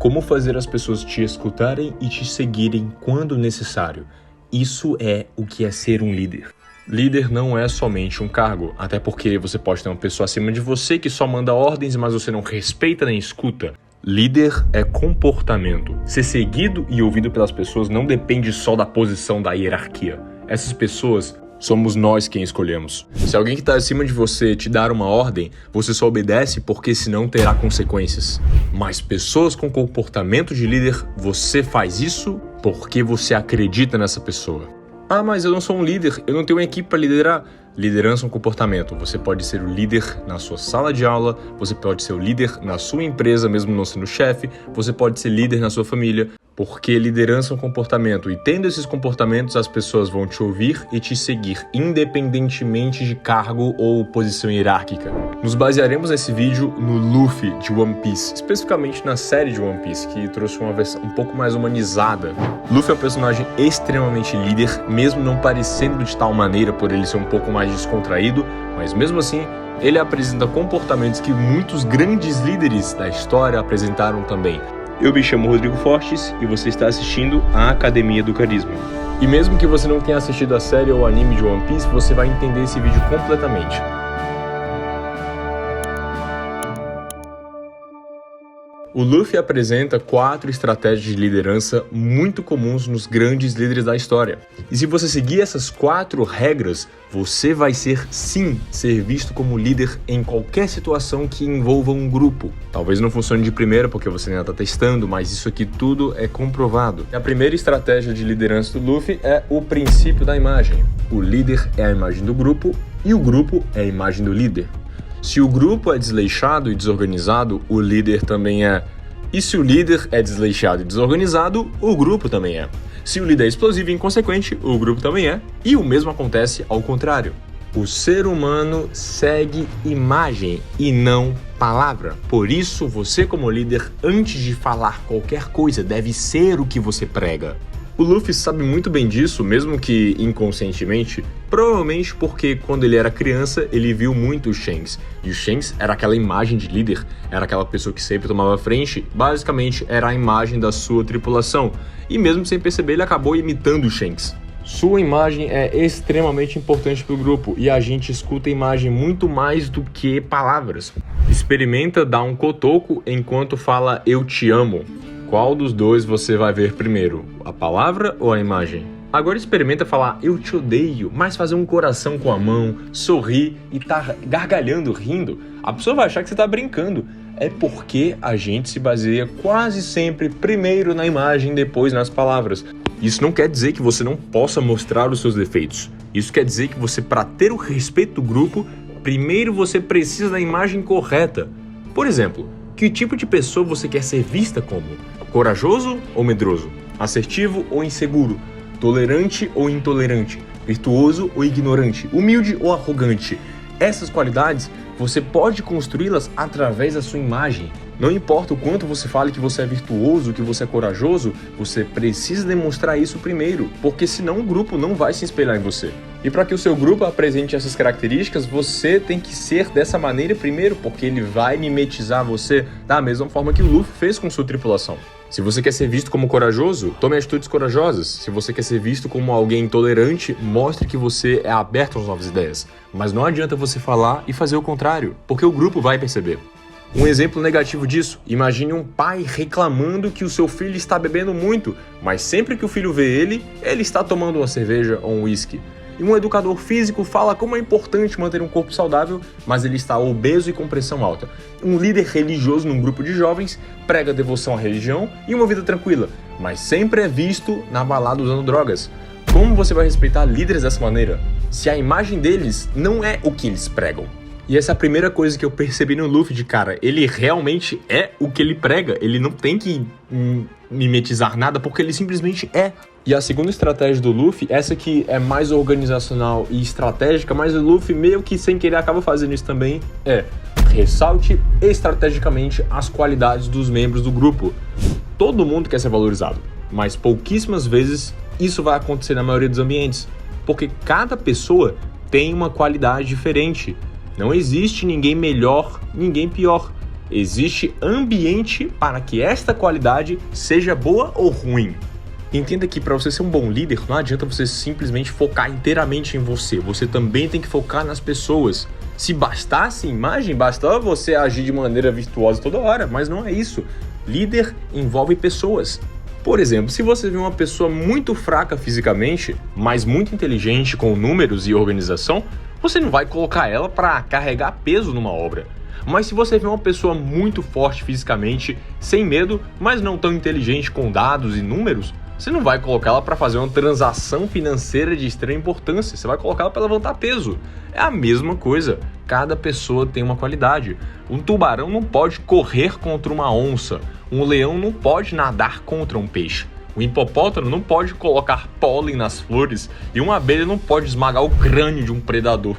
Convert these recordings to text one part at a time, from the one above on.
Como fazer as pessoas te escutarem e te seguirem quando necessário. Isso é o que é ser um líder. Líder não é somente um cargo, até porque você pode ter uma pessoa acima de você que só manda ordens, mas você não respeita nem escuta. Líder é comportamento. Ser seguido e ouvido pelas pessoas não depende só da posição da hierarquia. Essas pessoas somos nós quem escolhemos. Se alguém que está acima de você te dar uma ordem, você só obedece porque senão terá consequências. Mas pessoas com comportamento de líder, você faz isso porque você acredita nessa pessoa. Ah, mas eu não sou um líder, eu não tenho uma equipe para liderar. Liderança é um comportamento. Você pode ser o líder na sua sala de aula, você pode ser o líder na sua empresa, mesmo não sendo chefe, você pode ser líder na sua família, porque liderança é um comportamento e tendo esses comportamentos as pessoas vão te ouvir e te seguir, independentemente de cargo ou posição hierárquica. Nos basearemos nesse vídeo no Luffy de One Piece, especificamente na série de One Piece, que trouxe uma versão um pouco mais humanizada. Luffy é um personagem extremamente líder, mesmo não parecendo de tal maneira por ele ser um pouco mais descontraído, mas mesmo assim ele apresenta comportamentos que muitos grandes líderes da história apresentaram também. Eu me chamo Rodrigo Fortes e você está assistindo a Academia do Carisma. E mesmo que você não tenha assistido a série ou anime de One Piece, você vai entender esse vídeo completamente. O Luffy apresenta 4 estratégias de liderança muito comuns nos grandes líderes da história. E se você seguir essas 4 regras, você vai ser visto como líder em qualquer situação que envolva um grupo. Talvez não funcione de primeira porque você ainda está testando, mas isso aqui tudo é comprovado. A primeira estratégia de liderança do Luffy é o princípio da imagem. O líder é a imagem do grupo e o grupo é a imagem do líder. Se o grupo é desleixado e desorganizado, o líder também é. E se o líder é desleixado e desorganizado, o grupo também é. Se o líder é explosivo e inconsequente, o grupo também é. E o mesmo acontece ao contrário. O ser humano segue imagem e não palavra. Por isso, você como líder, antes de falar qualquer coisa, deve ser o que você prega. O Luffy sabe muito bem disso, mesmo que inconscientemente, provavelmente porque quando ele era criança ele viu muito o Shanks. E o Shanks era aquela imagem de líder, era aquela pessoa que sempre tomava frente, basicamente era a imagem da sua tripulação. E mesmo sem perceber ele acabou imitando o Shanks. Sua imagem é extremamente importante para o grupo e a gente escuta a imagem muito mais do que palavras. Experimenta dar um cotoco enquanto fala eu te amo. Qual dos dois você vai ver primeiro, a palavra ou a imagem? Agora experimenta falar eu te odeio, mas fazer um coração com a mão, sorrir e tá gargalhando, rindo. A pessoa vai achar que você tá brincando. É porque a gente se baseia quase sempre primeiro na imagem, depois nas palavras. Isso não quer dizer que você não possa mostrar os seus defeitos. Isso quer dizer que você, para ter o respeito do grupo, primeiro você precisa da imagem correta. Por exemplo, que tipo de pessoa você quer ser vista como? Corajoso ou medroso? Assertivo ou inseguro? Tolerante ou intolerante? Virtuoso ou ignorante? Humilde ou arrogante? Essas qualidades você pode construí-las através da sua imagem. Não importa o quanto você fale que você é virtuoso, que você é corajoso, você precisa demonstrar isso primeiro, porque senão o grupo não vai se espelhar em você. E para que o seu grupo apresente essas características, você tem que ser dessa maneira primeiro, porque ele vai mimetizar você da mesma forma que o Luffy fez com sua tripulação. Se você quer ser visto como corajoso, tome atitudes corajosas. Se você quer ser visto como alguém intolerante, mostre que você é aberto às novas ideias. Mas não adianta você falar e fazer o contrário, porque o grupo vai perceber. Um exemplo negativo disso, imagine um pai reclamando que o seu filho está bebendo muito, mas sempre que o filho vê ele está tomando uma cerveja ou um uísque. E um educador físico fala como é importante manter um corpo saudável, mas ele está obeso e com pressão alta. Um líder religioso num grupo de jovens prega devoção à religião e uma vida tranquila, mas sempre é visto na balada usando drogas. Como você vai respeitar líderes dessa maneira, se a imagem deles não é o que eles pregam? E essa é a primeira coisa que eu percebi no Luffy de cara. Ele realmente é o que ele prega. Ele não tem que mimetizar nada porque ele simplesmente é. E a segunda estratégia do Luffy, essa que é mais organizacional e estratégica, mas o Luffy meio que sem querer acaba fazendo isso também, é ressalte estrategicamente as qualidades dos membros do grupo. Todo mundo quer ser valorizado, mas pouquíssimas vezes isso vai acontecer na maioria dos ambientes, porque cada pessoa tem uma qualidade diferente. Não existe ninguém melhor, ninguém pior. Existe ambiente para que esta qualidade seja boa ou ruim. Entenda que para você ser um bom líder, não adianta você simplesmente focar inteiramente em você. Você também tem que focar nas pessoas. Se bastasse imagem, bastava você agir de maneira virtuosa toda hora, mas não é isso. Líder envolve pessoas. Por exemplo, se você vê uma pessoa muito fraca fisicamente, mas muito inteligente com números e organização, você não vai colocar ela para carregar peso numa obra. Mas se você vê uma pessoa muito forte fisicamente, sem medo, mas não tão inteligente com dados e números, você não vai colocar ela para fazer uma transação financeira de extrema importância, você vai colocar ela para levantar peso. É a mesma coisa, cada pessoa tem uma qualidade. Um tubarão não pode correr contra uma onça, um leão não pode nadar contra um peixe. O hipopótamo não pode colocar pólen nas flores e uma abelha não pode esmagar o crânio de um predador.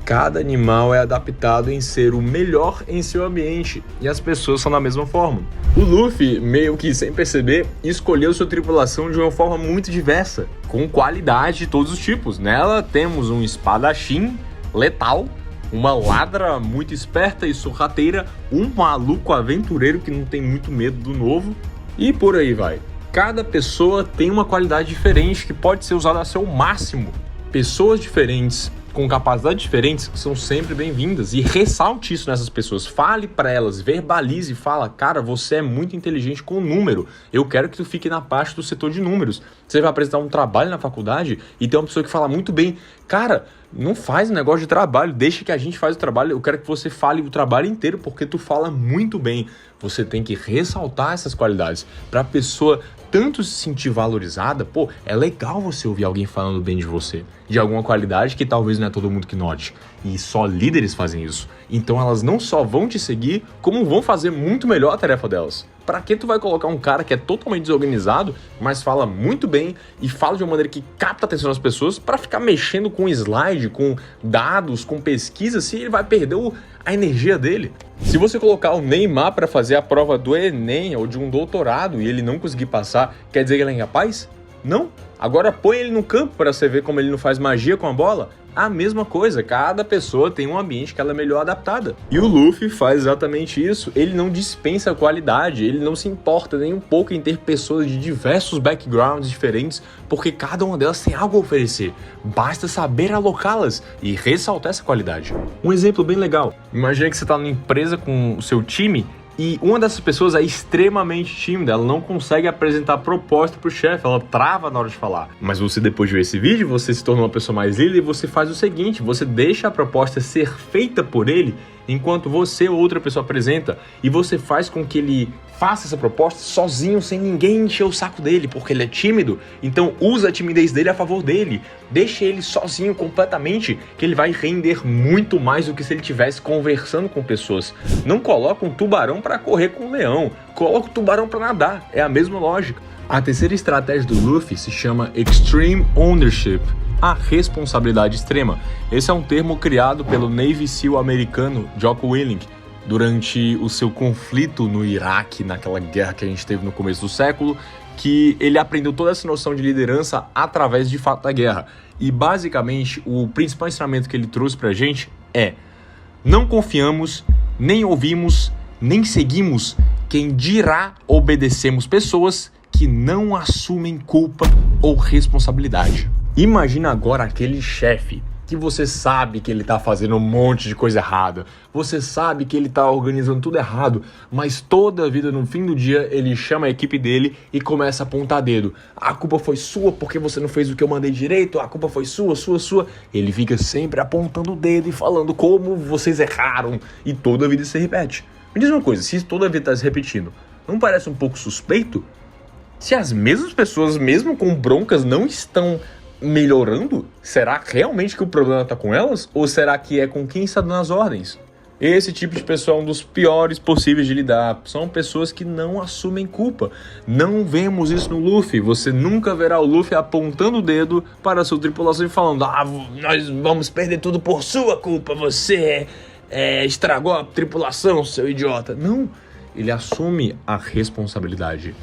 Cada animal é adaptado em ser o melhor em seu ambiente, e as pessoas são da mesma forma. O Luffy, meio que sem perceber, escolheu sua tripulação de uma forma muito diversa, com qualidade de todos os tipos. Nela temos um espadachim letal, uma ladra muito esperta e sorrateira, um maluco aventureiro que não tem muito medo do novo, e por aí vai. Cada pessoa tem uma qualidade diferente que pode ser usada a seu máximo. Pessoas diferentes, com capacidades diferentes, são sempre bem-vindas, e ressalte isso nessas pessoas, fale para elas, verbalize e fala, cara, você é muito inteligente com número, eu quero que tu fique na parte do setor de números. Você vai apresentar um trabalho na faculdade e tem uma pessoa que fala muito bem, cara, não faz um negócio de trabalho, deixa que a gente faz o trabalho, eu quero que você fale o trabalho inteiro porque tu fala muito bem. Você tem que ressaltar essas qualidades para a pessoa tanto se sentir valorizada. Pô, é legal você ouvir alguém falando bem de você, de alguma qualidade que talvez não é todo mundo que note, e só líderes fazem isso. Então elas não só vão te seguir, como vão fazer muito melhor a tarefa delas. Pra que tu vai colocar um cara que é totalmente desorganizado, mas fala muito bem e fala de uma maneira que capta a atenção das pessoas, pra ficar mexendo com slide, com dados, com pesquisa, se ele vai perder a energia dele? Se você colocar o Neymar para fazer a prova do Enem ou de um doutorado e ele não conseguir passar, quer dizer que ele é incapaz? Não. Agora põe ele no campo para você ver como ele não faz magia com a bola. A mesma coisa, cada pessoa tem um ambiente que ela é melhor adaptada. E o Luffy faz exatamente isso. Ele não dispensa qualidade, ele não se importa nem um pouco em ter pessoas de diversos backgrounds diferentes, porque cada uma delas tem algo a oferecer. Basta saber alocá-las e ressaltar essa qualidade. Um exemplo bem legal. Imagina que você está numa empresa com o seu time e uma dessas pessoas é extremamente tímida, ela não consegue apresentar proposta pro chefe, ela trava na hora de falar. Mas você, depois de ver esse vídeo, você se torna uma pessoa mais líder e você faz o seguinte, você deixa a proposta ser feita por ele enquanto você ou outra pessoa apresenta, e você faz com que ele faça essa proposta sozinho, sem ninguém encher o saco dele, porque ele é tímido. Então usa a timidez dele a favor dele, deixa ele sozinho completamente, que ele vai render muito mais do que se ele estivesse conversando com pessoas. Não coloca um tubarão para correr com um leão, coloca o tubarão para nadar, é a mesma lógica. A terceira estratégia do Luffy se chama Extreme Ownership, a responsabilidade extrema. Esse é um termo criado pelo Navy SEAL americano Jocko Willink durante o seu conflito no Iraque, naquela guerra que a gente teve no começo do século, que ele aprendeu toda essa noção de liderança através de fato da guerra. E basicamente o principal ensinamento que ele trouxe pra gente é: não confiamos, nem ouvimos, nem seguimos quem dirá obedecemos pessoas que não assumem culpa ou responsabilidade. Imagina agora aquele chefe que você sabe que ele tá fazendo um monte de coisa errada, você sabe que ele tá organizando tudo errado, mas toda a vida, no fim do dia, ele chama a equipe dele e começa a apontar dedo. A culpa foi sua porque você não fez o que eu mandei direito, a culpa foi sua. Ele fica sempre apontando o dedo e falando como vocês erraram, e toda a vida se repete. Me diz uma coisa, se toda a vida tá se repetindo, não parece um pouco suspeito? Se as mesmas pessoas, mesmo com broncas, não estão melhorando, será realmente que o problema está com elas? Ou será que é com quem está dando as ordens? Esse tipo de pessoa é um dos piores possíveis de lidar. São pessoas que não assumem culpa. Não vemos isso no Luffy. Você nunca verá o Luffy apontando o dedo para a sua tripulação e falando: nós vamos perder tudo por sua culpa, você estragou a tripulação, seu idiota. Não, ele assume a responsabilidade.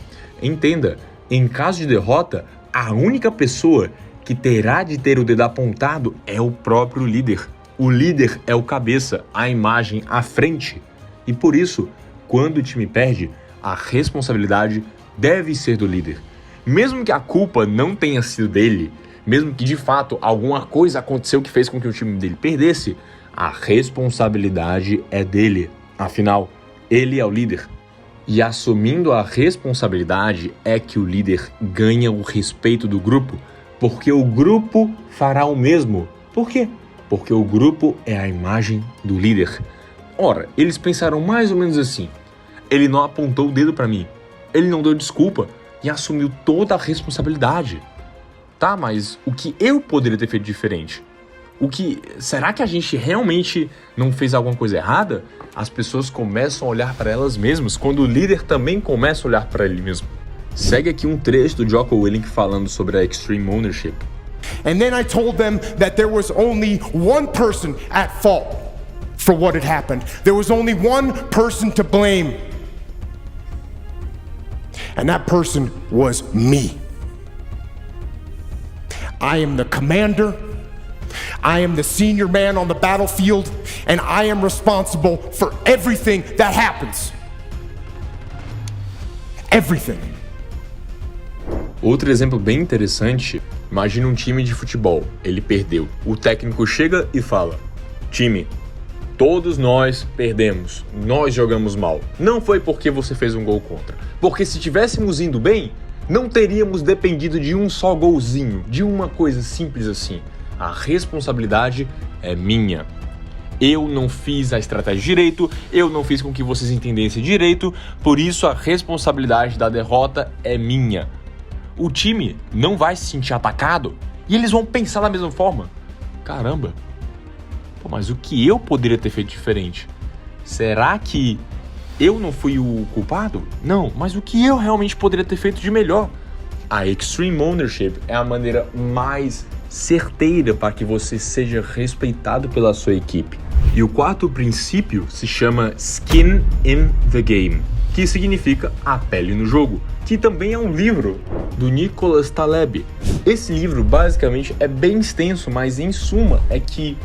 Entenda, em caso de derrota, a única pessoa que terá de ter o dedo apontado é o próprio líder. O líder é o cabeça, a imagem, a frente. E por isso, quando o time perde, a responsabilidade deve ser do líder. Mesmo que a culpa não tenha sido dele, mesmo que de fato alguma coisa aconteceu que fez com que o time dele perdesse, a responsabilidade é dele. Afinal, ele é o líder. E assumindo a responsabilidade é que o líder ganha o respeito do grupo, porque o grupo fará o mesmo. Por quê? Porque o grupo é a imagem do líder. Ora, eles pensaram mais ou menos assim: ele não apontou o dedo para mim, ele não deu desculpa e assumiu toda a responsabilidade. Tá, mas o que eu poderia ter feito diferente? Será que a gente realmente não fez alguma coisa errada? As pessoas começam a olhar para elas mesmas quando o líder também começa a olhar para ele mesmo. Segue aqui um trecho do Jocko Willink falando sobre a Extreme Ownership. And then I told them that there was only one person at fault for what had happened. There was only one person to blame. And that person was me. I am the commander. I am the senior man on the battlefield, and I am responsible for everything that happens. Everything. Outro exemplo bem interessante, imagina um time de futebol, ele perdeu. O técnico chega e fala: time, todos nós perdemos, nós jogamos mal. Não foi porque você fez um gol contra, porque se tivéssemos indo bem, não teríamos dependido de um só golzinho, de uma coisa simples assim. A responsabilidade é minha. Eu não fiz a estratégia direito, eu não fiz com que vocês entendessem direito, por isso a responsabilidade da derrota é minha. O time não vai se sentir atacado e eles vão pensar da mesma forma. Caramba, mas o que eu poderia ter feito diferente? Será que eu não fui o culpado? Não, mas o que eu realmente poderia ter feito de melhor? A Extreme Ownership é a maneira mais certeira para que você seja respeitado pela sua equipe. E o quarto princípio se chama Skin in the Game, que significa a pele no jogo, que também é um livro do Nicholas Taleb. Esse livro basicamente é bem extenso, mas em suma é que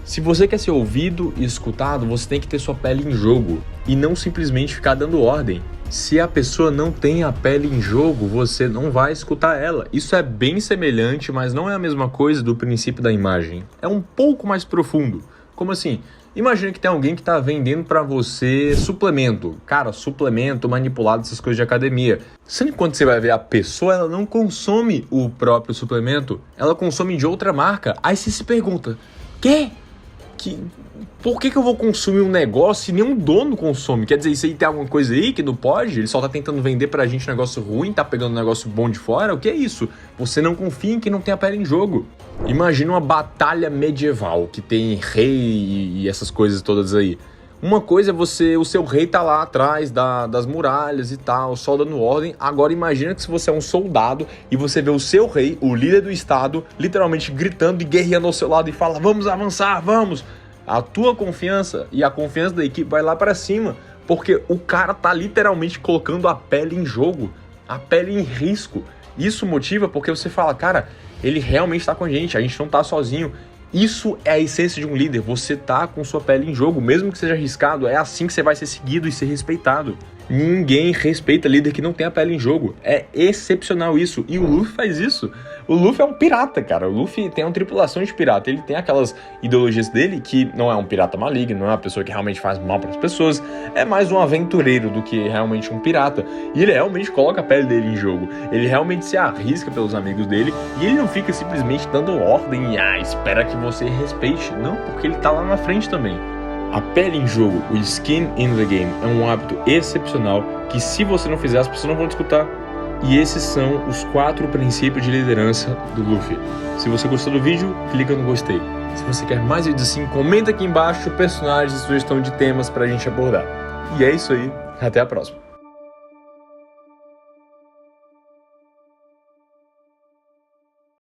se você quer ser ouvido e escutado, você tem que ter sua pele em jogo e não simplesmente ficar dando ordem. Se a pessoa não tem a pele em jogo, você não vai escutar ela. Isso é bem semelhante, mas não é a mesma coisa do princípio da imagem. É um pouco mais profundo. Como assim? Imagina que tem alguém que está vendendo para você suplemento. Cara, suplemento manipulado, essas coisas de academia. Sempre quando você vai ver a pessoa, ela não consome o próprio suplemento. Ela consome de outra marca. Aí você se pergunta, por que eu vou consumir um negócio se nenhum dono consome? Quer dizer, isso aí tem alguma coisa aí que não pode? Ele só tá tentando vender pra gente um negócio ruim, tá pegando um negócio bom de fora? O que é isso? Você não confia em quem não tem a pele em jogo. Imagina uma batalha medieval que tem rei e essas coisas todas aí. Uma coisa é o seu rei tá lá atrás das muralhas e tal, só dando ordem. Agora imagina que se você é um soldado e você vê o seu rei, o líder do estado, literalmente gritando e guerreando ao seu lado e fala: vamos avançar, vamos! A tua confiança e a confiança da equipe vai lá para cima, porque o cara tá literalmente colocando a pele em jogo, a pele em risco. Isso motiva porque você fala, cara, ele realmente tá com a gente não tá sozinho. Isso é a essência de um líder, você tá com sua pele em jogo, mesmo que seja arriscado, é assim que você vai ser seguido e ser respeitado. Ninguém respeita líder que não tem a pele em jogo, é excepcional isso, e o Luffy faz isso. O Luffy é um pirata, cara, o Luffy tem uma tripulação de pirata, ele tem aquelas ideologias dele que não é um pirata maligno, não é uma pessoa que realmente faz mal para as pessoas, é mais um aventureiro do que realmente um pirata, e ele realmente coloca a pele dele em jogo, ele realmente se arrisca pelos amigos dele, e ele não fica simplesmente dando ordem e espera que você respeite, não, porque ele tá lá na frente também. A pele em jogo, o skin in the game, é um hábito excepcional que se você não fizer, as pessoas não vão te escutar. E esses são os 4 princípios de liderança do Luffy. Se você gostou do vídeo, clica no gostei. Se você quer mais vídeos assim, comenta aqui embaixo personagens e sugestão de temas pra gente abordar. E é isso aí, até a próxima.